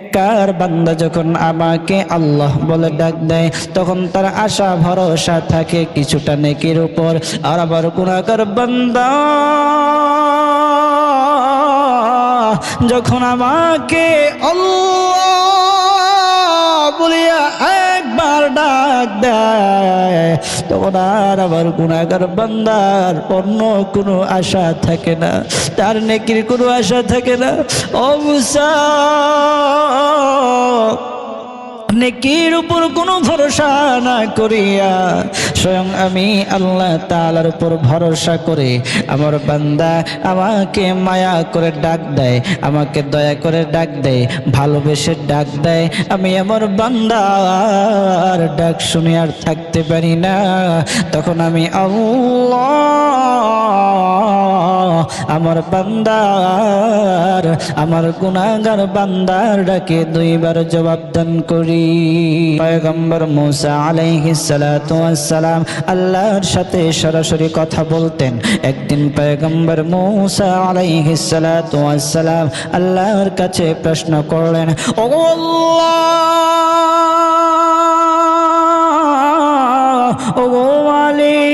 নেককার বান্দা যখন আমাকে আল্লাহ বলে ডাক দেয় তখন তার আশা ভরসা থাকে কিছুটা নেকির উপর। আর আবার গুনাহগার বান্দা যখন আমাকে আল্লাহ বলিয়া একবার ডাক দেয় তখন আর আবার গুনাহগার বান্দার অন্য কোনো আশা থাকে না, তার নেকির কোনো আশা থাকে না। ও মুসা, নেকির উপর কোনো ভরসা না করিয়া স্বয়ং আমি আল্লাহ তাআলার উপর ভরসা করে আমার বান্দা আমাকে মায়া করে ডাক দেয়, আমাকে দয়া করে ডাক দেয়, ভালোবেসে ডাক দেয়। আমি আমার বান্দার ডাক শুনে আর থাকতে পারি না। তখন আমি আল্লাহ আমার বান্দার, আমার গুনাহগার বান্দার ডাকে দুইবার জবাব দান করি। পয়গম্বর মূসা আলাইহিস সালাতু ওয়াস সালাম আল্লাহর সাথে সরাসরি কথা বলতেন। একদিন পয়গম্বর মূসা আলাইহিস সালাতু ওয়াস সালাম আল্লাহর কাছে প্রশ্ন করলেন, ও আল্লাহ, ও মালিক,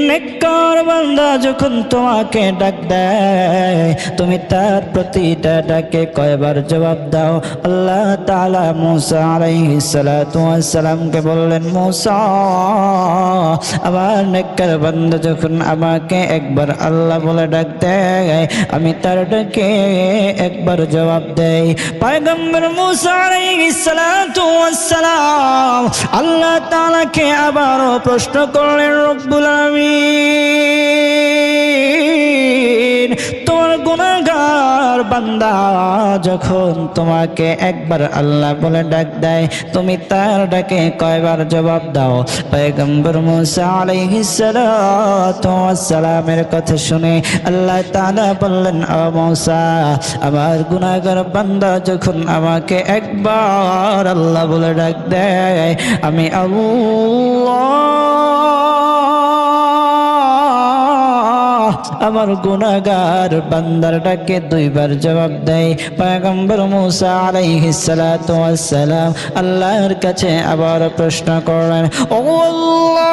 নেককার বান্দা যখন তোমাকে ডাক দেয় তুমি তার প্রতিটা ডাকে কয়বার জবাব দাও? আল্লাহ তাআলা মূসা আলাইহিস সালাতু ওয়াস সালামকে বললেন, মূসা, আমার নেককার বান্দা যখন আমাকে একবার আল্লাহ বলে ডাক দেয় আমি তার ডাকে একবার জবাব দেই। পয়গম্বর মূসা আলাইহিস সালাতু ওয়াস সালাম আল্লাহ তাআলাকে আবারও প্রশ্ন করলেন, রব্বুল আলামিন, তোমার গুনাহগার বান্দা যখন তোমাকে একবার আল্লাহ বলে ডাক দেয় তুমি তার ডাকে কয়বার জবাব দাও? পয়গম্বর মূসা আলাইহিস সালাতু ওয়াস সালামের কথা শুনে আল্লাহ তাআলা বললেন, ও মূসা, আমার গুনাহগার বান্দা যখন আমাকে একবার আল্লাহ বলে ডাক দেয় আমি আল্লাহ আমার গুনাহগার বান্দার ডাকে দুইবার জবাব দেয়। পয়গম্বর মূসা আলাইহিস সালাতু ওয়াস সালাম আল্লাহর কাছে আবার প্রশ্ন করলেন, ও আল্লাহ,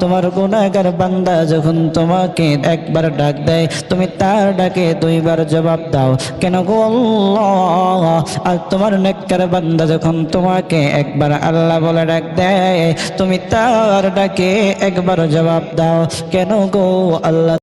তোমার গুনাহগার বান্দা যখন তোমাকে একবার ডাক দেয় তুমি তার ডাকে দুইবার জবাব দাও কেন গো আল্লাহ? আর তোমার নেককার বান্দা যখন তোমাকে একবার আল্লাহ বলে ডাক দেয় তুমি তার ডাকে একবার জবাব দাও কেন গো আল্লাহ?